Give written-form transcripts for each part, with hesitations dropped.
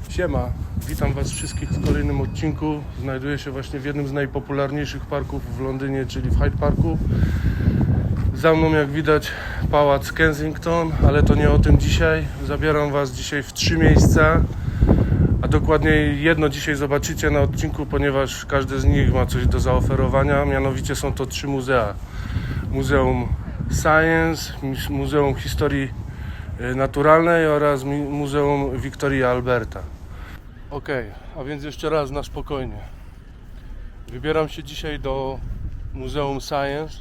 Siema, witam Was wszystkich w kolejnym odcinku. Znajduję się właśnie w jednym z najpopularniejszych parków w Londynie, czyli w Hyde Parku. Za mną, jak widać, pałac Kensington, ale to nie o tym dzisiaj. Zabieram Was dzisiaj w 3 miejsca, a dokładniej jedno dzisiaj zobaczycie na odcinku, ponieważ każde z nich ma coś do zaoferowania. Mianowicie są to 3 muzea. Muzeum Science, Muzeum Historii Naturalnej oraz Muzeum Victoria Alberta. Ok, a więc jeszcze raz na spokojnie. Wybieram się dzisiaj do Muzeum Science.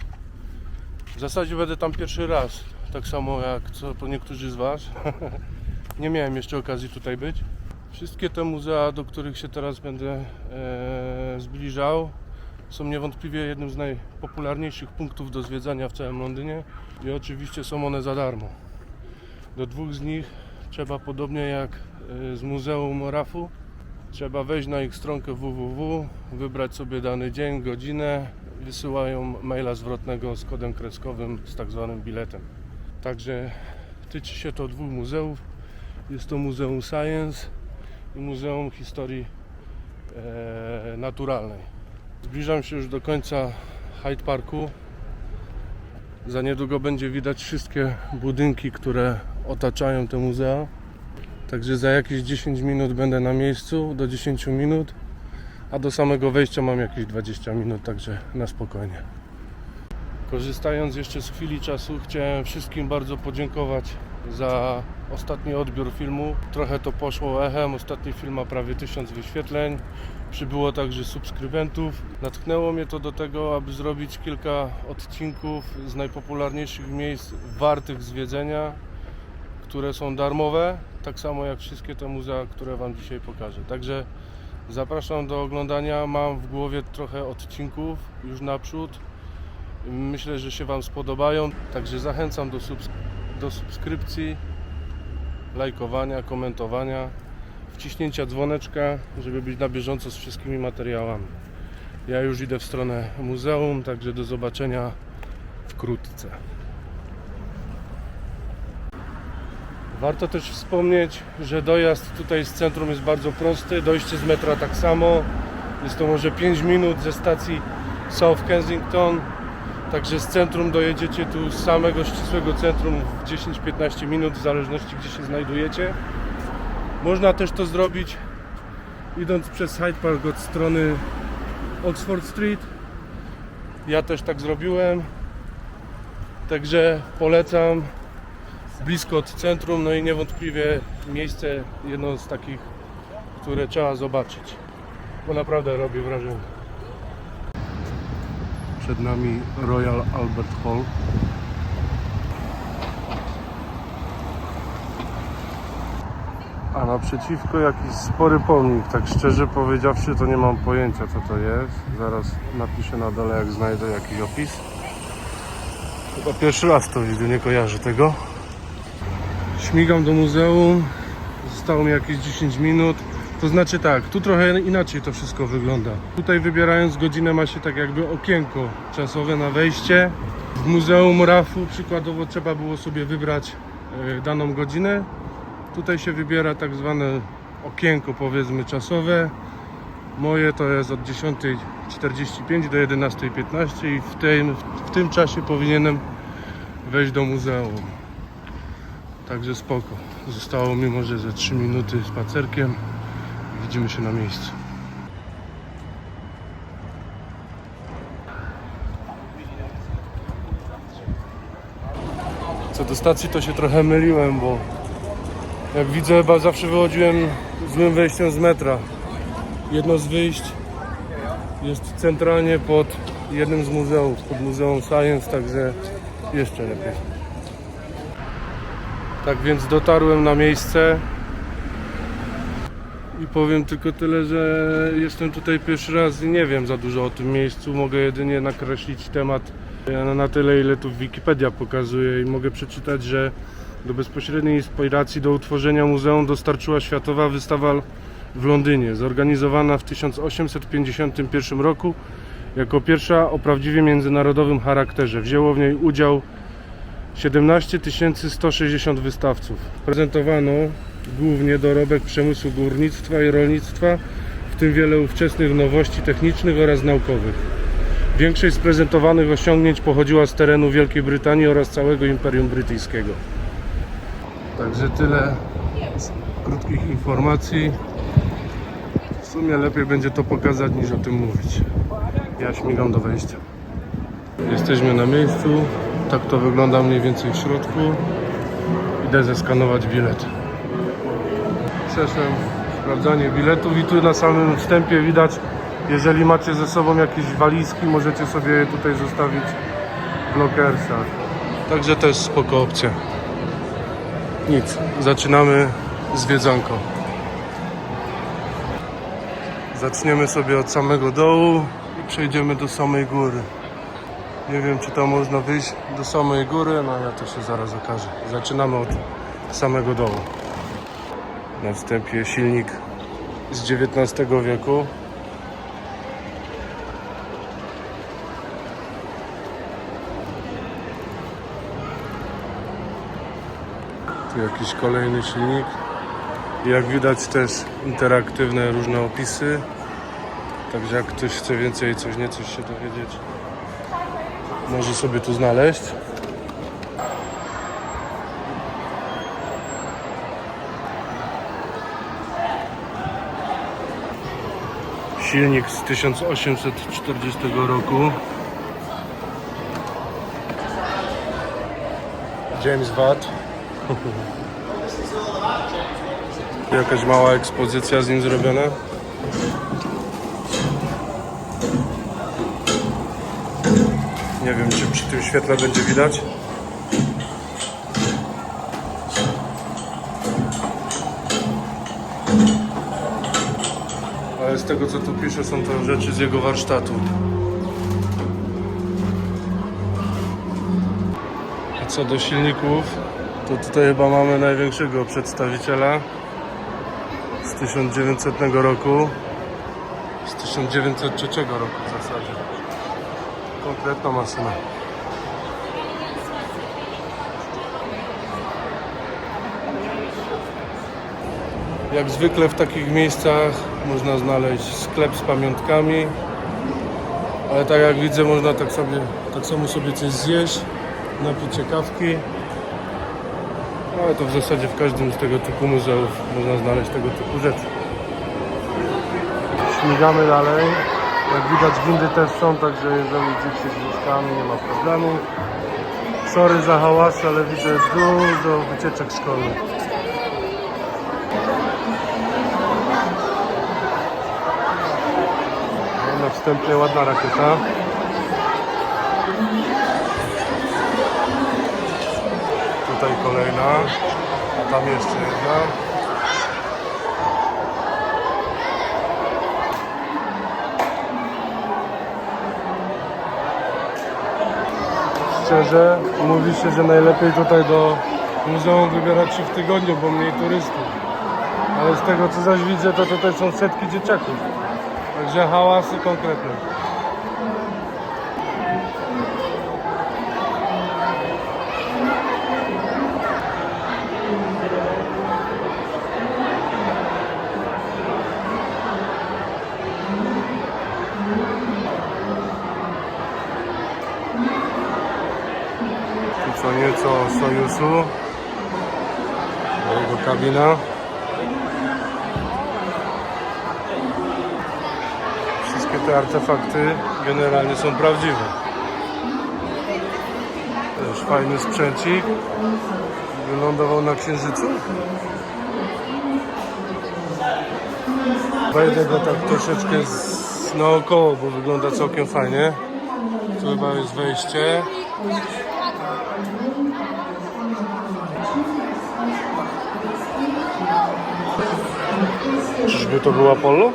W zasadzie będę tam pierwszy raz, tak samo jak niektórzy z Was. Nie miałem jeszcze okazji tutaj być. Wszystkie te muzea, do których się teraz będę zbliżał, są niewątpliwie jednym z najpopularniejszych punktów do zwiedzania w całym Londynie i oczywiście są one za darmo. Do 2 z nich trzeba, podobnie jak z Muzeum RAF-u, trzeba wejść na ich stronkę www, wybrać sobie dany dzień, godzinę, wysyłają maila zwrotnego z kodem kreskowym, z tak zwanym biletem. Także tyczy się to 2 muzeów. Jest to Muzeum Science i Muzeum Historii Naturalnej. Zbliżam się już do końca Hyde Parku. Za niedługo będzie widać wszystkie budynki, które otaczają te muzea. Także za jakieś 10 minut będę na miejscu, do 10 minut, a do samego wejścia mam jakieś 20 minut, także na spokojnie. Korzystając jeszcze z chwili czasu, chciałem wszystkim bardzo podziękować za ostatni odbiór filmu. Trochę to poszło echem, ostatni film ma prawie 1000 wyświetleń. Przybyło także subskrybentów. Natchnęło mnie to do tego, aby zrobić kilka odcinków z najpopularniejszych miejsc wartych zwiedzenia, które są darmowe, tak samo jak wszystkie te muzea, które Wam dzisiaj pokażę. Także zapraszam do oglądania. Mam w głowie trochę odcinków już naprzód. Myślę, że się Wam spodobają. Także zachęcam do subskrypcji, lajkowania, komentowania, wciśnięcia dzwoneczka, żeby być na bieżąco z wszystkimi materiałami. Ja już idę w stronę muzeum, także do zobaczenia wkrótce. Warto też wspomnieć, że dojazd tutaj z centrum jest bardzo prosty, dojście z metra tak samo. Jest to może 5 minut ze stacji South Kensington. Także z centrum dojedziecie tu, z samego ścisłego centrum, w 10-15 minut, w zależności gdzie się znajdujecie. Można też to zrobić idąc przez Hyde Park od strony Oxford Street. Ja też tak zrobiłem. Także polecam. Blisko od centrum, no i niewątpliwie miejsce jedno z takich, które trzeba zobaczyć, bo naprawdę robi wrażenie. Przed nami Royal Albert Hall. A naprzeciwko jakiś spory pomnik. Tak szczerze powiedziawszy, to nie mam pojęcia, co to jest. Zaraz napiszę na dole, jak znajdę jakiś opis. Chyba pierwszy raz to widzę, nie kojarzę tego. Śmigam do muzeum. Zostało mi jakieś 10 minut. To znaczy tak, tu trochę inaczej to wszystko wygląda. Tutaj, wybierając godzinę, ma się tak jakby okienko czasowe na wejście. W Muzeum RAF-u przykładowo trzeba było sobie wybrać daną godzinę. Tutaj się wybiera tak zwane okienko, powiedzmy, czasowe. Moje to jest od 10:45 do 11:15 i w tym czasie powinienem wejść do muzeum. Także spoko. Zostało mi może ze 3 minuty spacerkiem. Widzimy się na miejscu. Co do stacji, to się trochę myliłem, bo jak widzę, chyba zawsze wychodziłem złym wejściem z metra. Jedno z wyjść jest centralnie pod jednym z muzeów, pod Muzeum Science, także jeszcze lepiej. Tak więc dotarłem na miejsce i powiem tylko tyle, że jestem tutaj pierwszy raz i nie wiem za dużo o tym miejscu. Mogę jedynie nakreślić temat na tyle, ile tu Wikipedia pokazuje, i mogę przeczytać, że Do bezpośredniej inspiracji do utworzenia muzeum dostarczyła Światowa Wystawa w Londynie, zorganizowana w 1851 roku jako pierwsza o prawdziwie międzynarodowym charakterze. Wzięło w niej udział 17 160 wystawców. Prezentowano głównie dorobek przemysłu górnictwa i rolnictwa, w tym wiele ówczesnych nowości technicznych oraz naukowych. Większość z prezentowanych osiągnięć pochodziła z terenu Wielkiej Brytanii oraz całego Imperium Brytyjskiego. Także tyle z krótkich informacji. W sumie lepiej będzie to pokazać niż o tym mówić. Ja śmigam do wejścia. Jesteśmy na miejscu. Tak to wygląda mniej więcej w środku. Idę zeskanować bilet. Przeszłem sprawdzanie biletów i tu na samym wstępie widać, jeżeli macie ze sobą jakieś walizki, możecie sobie je tutaj zostawić w lokersach. Także też spoko opcja. Nic, zaczynamy zwiedzanko. Zaczniemy sobie od samego dołu i przejdziemy do samej góry. Nie wiem, czy tam można wyjść do samej góry, no ale to się zaraz okaże. Zaczynamy od samego dołu. Na wstępie silnik z XIX wieku. Tu jakiś kolejny silnik. Jak widać też interaktywne różne opisy. Także jak ktoś chce więcej coś się dowiedzieć, może sobie tu znaleźć. Silnik z 1840 roku. James Watt. Jakaś mała ekspozycja z nim zrobiona. Nie wiem, czy przy tym świetle będzie widać. Ale z tego, co tu pisze, są to rzeczy z jego warsztatu. A co do silników, to tutaj chyba mamy największego przedstawiciela z 1900 roku. Z 1903 roku w zasadzie. Konkretna maszyna. Jak zwykle w takich miejscach można znaleźć sklep z pamiątkami, ale tak jak widzę, można tak samo sobie coś zjeść, napić się kawki. Ale to w zasadzie w każdym z tego typu muzeów można znaleźć tego typu rzeczy. Śmigamy dalej. Jak widać, windy też są, także jeżeli dzieci z wózkami, nie ma problemu. Sorry za hałas, ale widzę dużo wycieczek szkolnych. No, na wstępie ładna rakieta. Tutaj kolejna, a tam jeszcze jedna. Szczerze, mówi się, że najlepiej tutaj do muzeum wybierać się w tygodniu, bo mniej turystów. Ale z tego, co zaś widzę, to tutaj są setki dzieciaków. Także hałasy konkretne. Tu co nieco o Sojuzu, jego kabina. Wszystkie te artefakty generalnie są prawdziwe. Też fajny sprzęcik. Wylądował na Księżycu. Wejdę go tak troszeczkę naokoło, bo wygląda całkiem fajnie. Tu chyba jest wejście. Czyżby to był Apollo?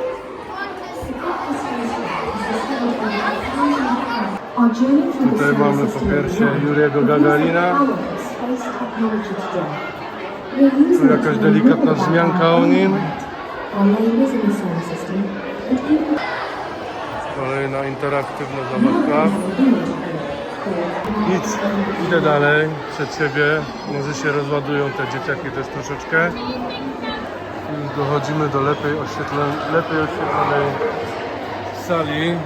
Tutaj mamy po pierwsze Juriego Gagarina. Tu jakaś delikatna wzmianka o nim. Kolejna interaktywna zabawka. Nic, idę dalej przed siebie. Może się rozładują te dzieciaki też troszeczkę. Już dochodzimy do lepiej oświetlonej sali.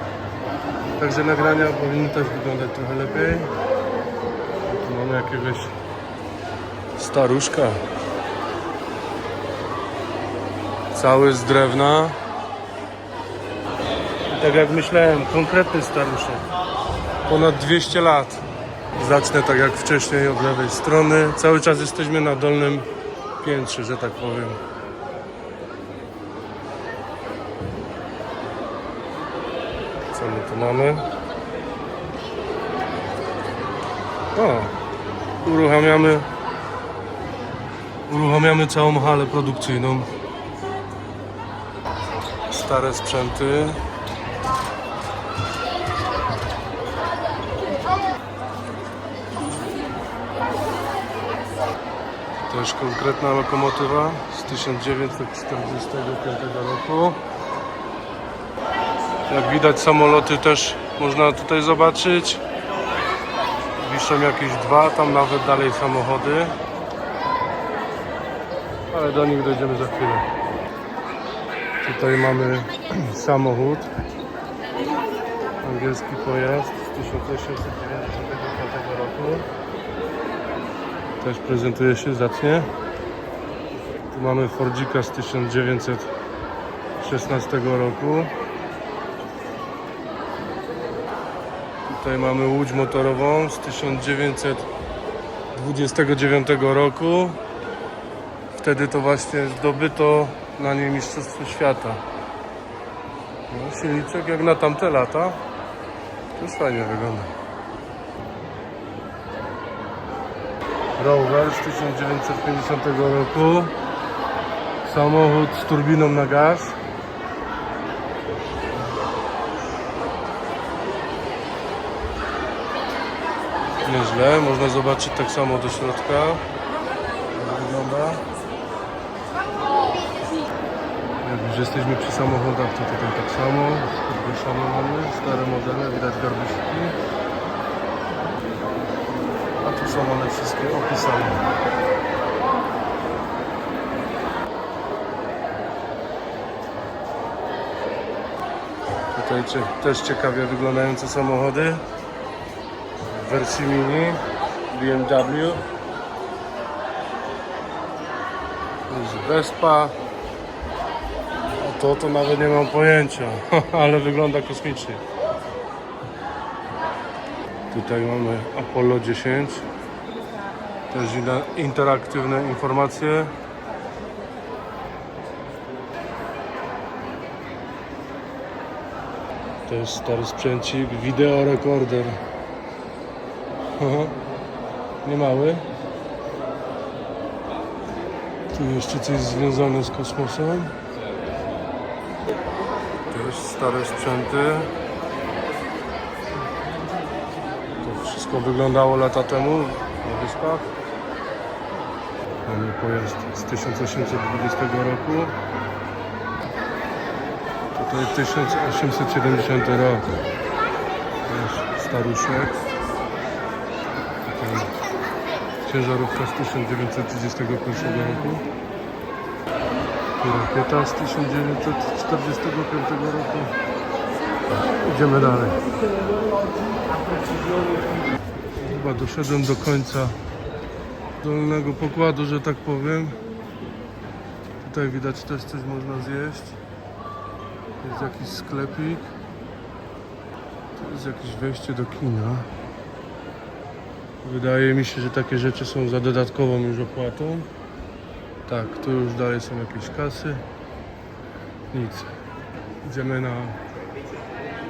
Także nagrania powinny też wyglądać trochę lepiej. Tu mamy jakiegoś staruszka. Cały z drewna. I tak jak myślałem, konkretny staruszek. Ponad 200 lat. Zacznę tak jak wcześniej od lewej strony. Cały czas jesteśmy na dolnym piętrze, że tak powiem. Co my tu mamy? O, uruchamiamy całą halę produkcyjną. Stare sprzęty. Też konkretna lokomotywa z 1945 roku. Jak widać, samoloty też można tutaj zobaczyć. Wiszą jakieś dwa, tam nawet dalej samochody. Ale do nich dojdziemy za chwilę. Tutaj mamy samochód. Angielski pojazd z 1895 roku. Też prezentuje się zacnie. Tu mamy Fordzika z 1916 roku. Tutaj mamy łódź motorową z 1929 roku. Wtedy to właśnie zdobyto na niej Mistrzostwo Świata. No, silniczek jak na tamte lata. To już fajnie wygląda. Rower z 1950 roku. Samochód z turbiną na gaz. Nieźle, można zobaczyć tak samo do środka, jak wygląda. Jak już jesteśmy przy samochodach, to tutaj tak samo. Podwieszone mamy, stare modele, widać garbuszki. A tu są one wszystkie opisane. Tutaj też ciekawie wyglądające samochody. W wersji mini BMW. Jest Vespa. A to nawet nie mam pojęcia, ale wygląda kosmicznie. Tutaj mamy Apollo 10. Też interaktywne informacje. To jest stary sprzęcik, wideorekorder. Nie mały. Tu jeszcze coś związane z kosmosem. Też stare sprzęty. To wszystko wyglądało lata temu na wyspach. Mamy pojazd z 1820 roku. Tutaj 1870 rok. Też staruszek. Ciężarówka z 1931 roku. Rakieta z 1945 roku. Idziemy dalej. Chyba doszedłem do końca dolnego pokładu, że tak powiem. Tutaj widać też coś można zjeść. Jest jakiś sklepik. Tu jest jakieś wejście do kina. Wydaje mi się, że takie rzeczy są za dodatkową już opłatą. Tak, tu już dalej są jakieś kasy. Nic. Idziemy na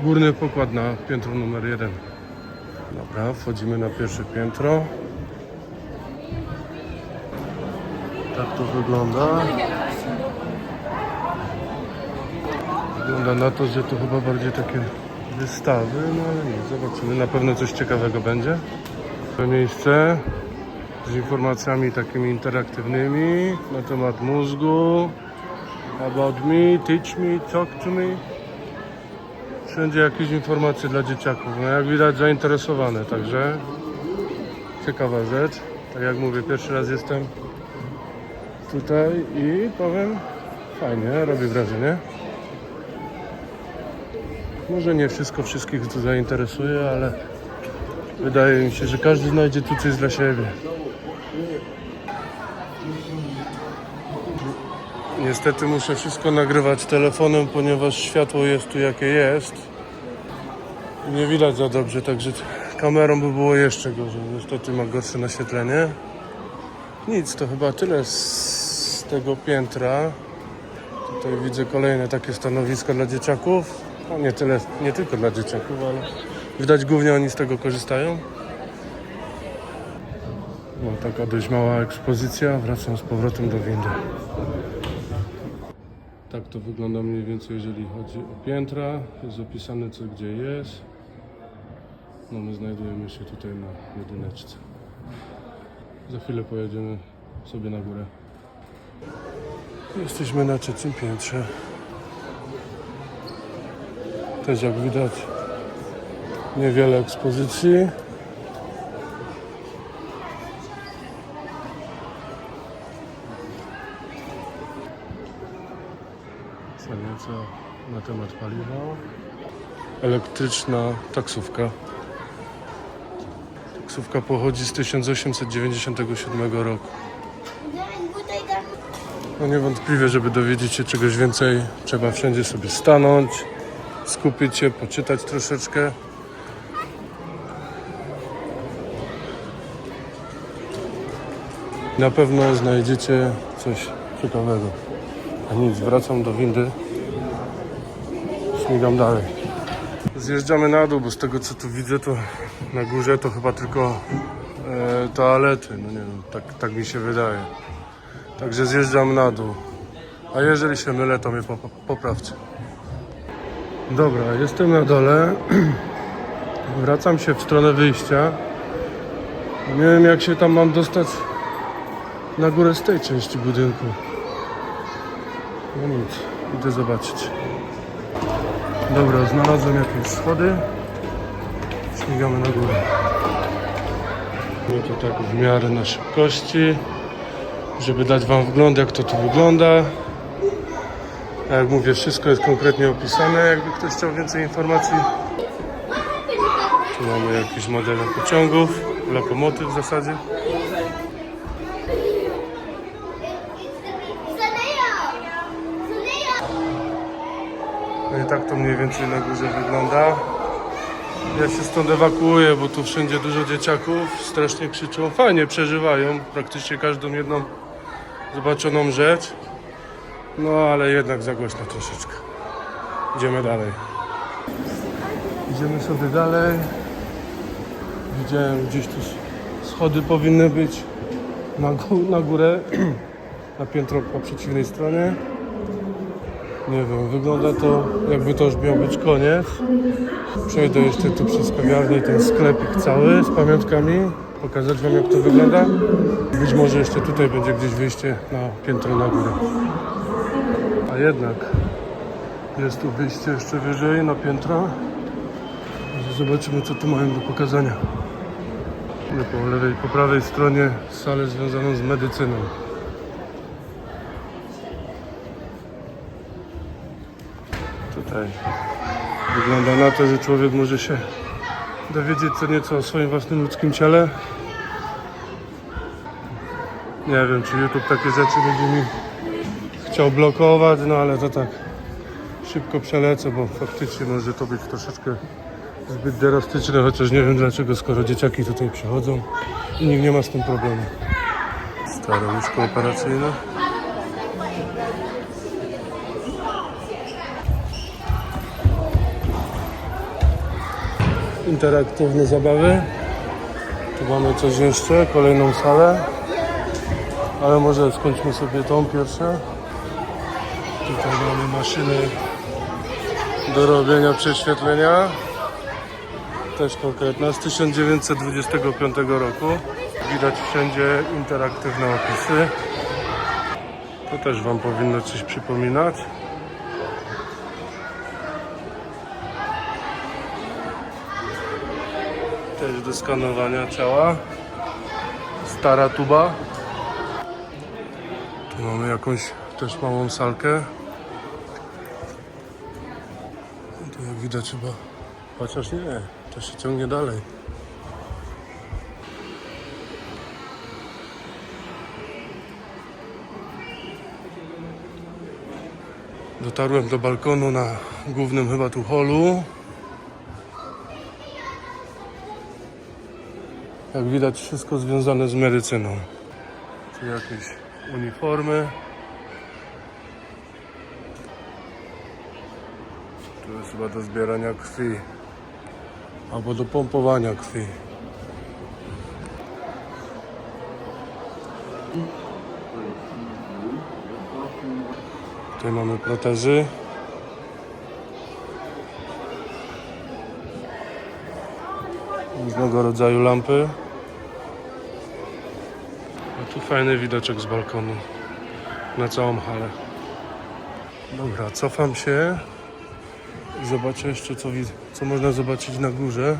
górny pokład, na piętro numer 1. Dobra, wchodzimy na pierwsze piętro. Tak to wygląda. Wygląda na to, że to chyba bardziej takie wystawy, no ale nie, zobaczymy. Na pewno coś ciekawego będzie. To miejsce z informacjami takimi interaktywnymi na temat mózgu. About me, teach me, talk to me. Wszędzie jakieś informacje dla dzieciaków. No jak widać zainteresowane, także ciekawa rzecz. Tak jak mówię, pierwszy raz jestem tutaj i powiem, fajnie, robi wrażenie. Może nie wszystko wszystkich tu zainteresuje, ale wydaje mi się, że każdy znajdzie tu coś dla siebie. Niestety muszę wszystko nagrywać telefonem, ponieważ światło jest tu jakie jest. Nie widać za dobrze, także kamerą by było jeszcze gorzej. Niestety ma gorsze naświetlenie. Nic, to chyba tyle z tego piętra. Tutaj widzę kolejne takie stanowiska dla dzieciaków. No nie tyle, nie tylko dla dzieciaków, ale widać głównie oni z tego korzystają. No, taka dość mała ekspozycja. Wracam z powrotem do windy. Tak to wygląda mniej więcej, jeżeli chodzi o piętra. Jest opisane co gdzie jest. No my znajdujemy się tutaj na jedyneczce. Za chwilę pojedziemy sobie na górę. Jesteśmy na trzecim piętrze. Też jak widać niewiele ekspozycji. Co nieco na temat paliwa. Elektryczna taksówka. Taksówka pochodzi z 1897 roku. No niewątpliwie, żeby dowiedzieć się czegoś więcej, trzeba wszędzie sobie stanąć, skupić się, poczytać troszeczkę. Na pewno znajdziecie coś ciekawego. A nic, wracam do windy. Śmigam dalej. Zjeżdżamy na dół, bo z tego co tu widzę, to na górze to chyba tylko toalety. No nie wiem, tak mi się wydaje. Także zjeżdżam na dół. A jeżeli się mylę, to mnie poprawcie. Dobra, jestem na dole. Wracam się w stronę wyjścia. Nie wiem jak się tam mam dostać na górę z tej części budynku. No nic, idę zobaczyć. Dobra, znalazłem jakieś schody. Śmigamy na górę. No to tak w miarę na szybkości, żeby dać wam wgląd jak to tu wygląda. A jak mówię, wszystko jest konkretnie opisane, jakby ktoś chciał więcej informacji. Tu mamy jakieś modele pociągów, lokomotyw w zasadzie. No i tak to mniej więcej na górze wygląda. Ja się stąd ewakuuję, bo tu wszędzie dużo dzieciaków, strasznie krzyczą, fajnie przeżywają praktycznie każdą jedną zobaczoną rzecz. No ale jednak za głośno troszeczkę. Idziemy dalej. Idziemy sobie dalej. Widziałem gdzieś tu schody powinny być na górę, na piętro po przeciwnej stronie. Nie wiem, wygląda to jakby to już miał być koniec. Przejdę jeszcze tu przez kawiarnię, ten sklepik cały z pamiątkami. Pokazać wam jak to wygląda. Być może jeszcze tutaj będzie gdzieś wyjście na piętro na górę. A jednak jest tu wyjście jeszcze wyżej na piętra. Zobaczymy co tu mają do pokazania. Po lewej, po prawej stronie salę związaną z medycyną. Tutaj wygląda na to, że człowiek może się dowiedzieć co nieco o swoim własnym ludzkim ciele. Nie wiem, czy YouTube takie rzeczy będzie mi chciał blokować, no ale to tak szybko przelecę, bo faktycznie może to być troszeczkę zbyt drastyczne, chociaż nie wiem dlaczego, skoro dzieciaki tutaj przychodzą i nikt nie ma z tym problemu. Stare łóżko operacyjne. Interaktywne zabawy. Tu mamy coś jeszcze, kolejną salę. Ale może skończmy sobie tą pierwszą. Tutaj mamy maszyny do robienia prześwietlenia. Też konkretna, z 1925 roku. widać wszędzie interaktywne opisy. To też Wam powinno coś przypominać. Też do skanowania ciała. Stara tuba. Tu mamy jakąś też małą salkę. Tu jak widać chyba, chociaż nie, to się ciągnie dalej. Dotarłem do balkonu na głównym chyba tu holu. Jak widać wszystko związane z medycyną. Tu jakieś uniformy. Tu jest chyba do zbierania krwi. Albo do pompowania krwi. Tutaj mamy protezy. Różnego rodzaju lampy. A tu fajny widoczek z balkonu na całą halę. Dobra, cofam się i zobaczę jeszcze co można zobaczyć na górze.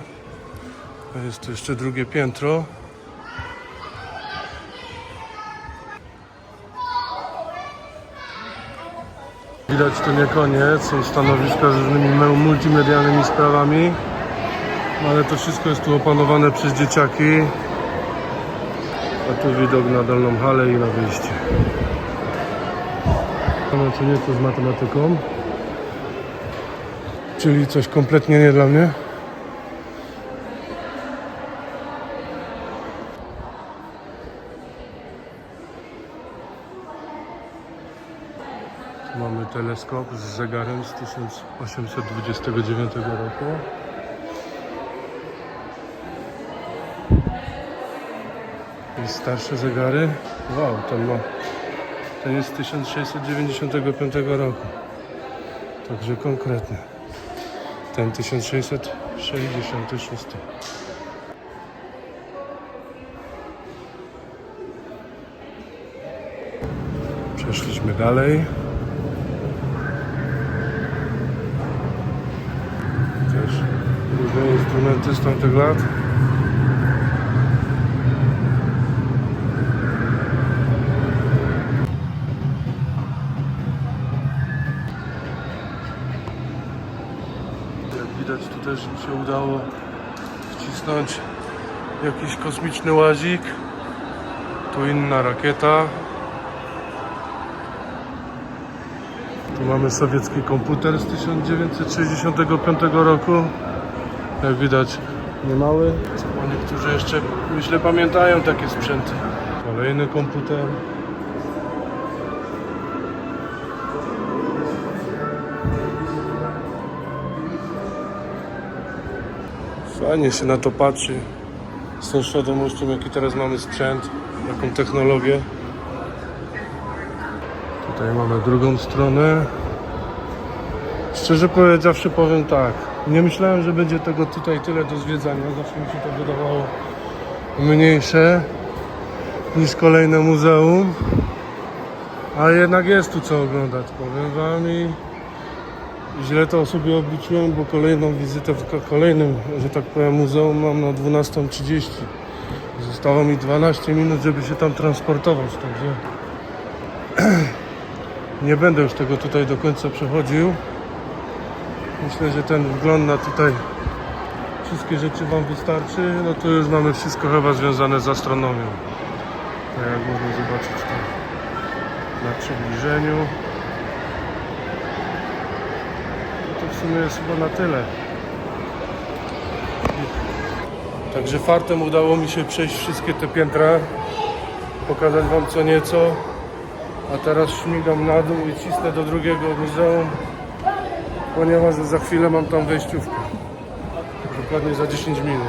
Jest tu jeszcze drugie piętro. Widać, to nie koniec, są stanowiska z różnymi multimedialnymi sprawami, ale to wszystko jest tu opanowane przez dzieciaki. A tu widok na dolną halę i na wyjście. Mamy co nieco z matematyką, czyli coś kompletnie nie dla mnie. Mamy teleskop z zegarem z 1829 roku. I starsze zegary. Wow, ten jest z 1695 roku. Także konkretny. Ten 1666. Przeszliśmy dalej. Też różne instrumenty z tamtych lat. Jak widać, tu też im się udało wcisnąć jakiś kosmiczny łazik. Tu inna rakieta. Tu mamy sowiecki komputer z 1965 roku. Jak widać, niemały. Bo niektórzy jeszcze, myślę, pamiętają takie sprzęty. Kolejny komputer. Fajnie się na to patrzy. Z tą świadomością, jaki teraz mamy sprzęt, jaką technologię. Tutaj mamy drugą stronę. Szczerze powiedziawszy, powiem tak. Nie myślałem, że będzie tego tutaj tyle do zwiedzania. Zawsze mi się to wydawało mniejsze niż kolejne muzeum. A jednak jest tu co oglądać, powiem wam. I źle to sobie obliczyłem, bo kolejną wizytę w kolejnym, że tak powiem, muzeum mam na 12:30. Zostało mi 12 minut, żeby się tam transportować, także nie będę już tego tutaj do końca przechodził. Myślę, że ten wgląd na tutaj wszystkie rzeczy wam wystarczy. No to już mamy wszystko chyba związane z astronomią. Tak jak można zobaczyć tam na przybliżeniu. No to w sumie jest chyba na tyle. Także fartem udało mi się przejść wszystkie te piętra, pokazać wam co nieco. A teraz śmigam na dół i cisnę do drugiego muzeum, ponieważ za chwilę mam tam wejściówkę. Dokładnie za 10 minut.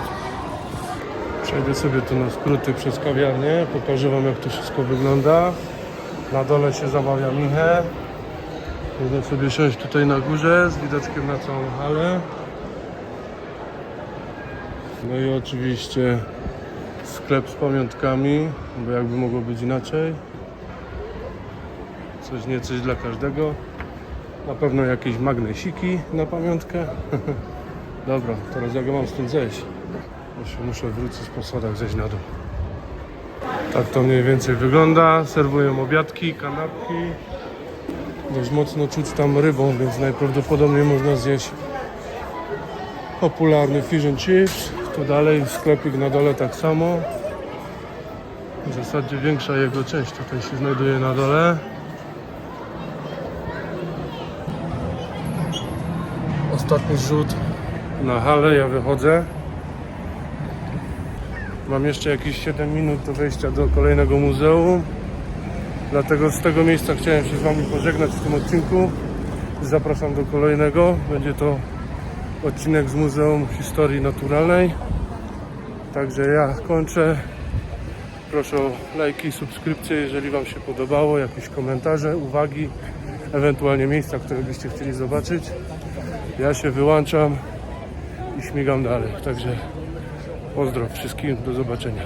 Przejdę sobie tu na skróty przez kawiarnię, pokażę wam jak to wszystko wygląda. Na dole się zamawia michę. Można sobie siąść tutaj na górze z widoczkiem na całą halę. No i oczywiście sklep z pamiątkami, bo jakby mogło być inaczej. Coś dla każdego. Na pewno jakieś magnesiki na pamiątkę. Dobra, teraz jak ja mam stąd zejść? Muszę wrócić po schodach, zejść na dół. Tak to mniej więcej wygląda. Serwują obiadki, kanapki. Dość mocno czuć tam rybą, więc najprawdopodobniej można zjeść popularny fish and chips. Tu dalej sklepik na dole tak samo. W zasadzie większa jego część tutaj się znajduje na dole. Ostatni zrzut na halę, ja wychodzę. Mam jeszcze jakieś 7 minut do wejścia do kolejnego muzeum. Dlatego z tego miejsca chciałem się z Wami pożegnać w tym odcinku. Zapraszam do kolejnego. Będzie to odcinek z Muzeum Historii Naturalnej. Także ja kończę. Proszę o lajki, subskrypcje, jeżeli Wam się podobało, jakieś komentarze, uwagi, ewentualnie miejsca, które byście chcieli zobaczyć. Ja się wyłączam i śmigam dalej. Także pozdrow wszystkim, do zobaczenia.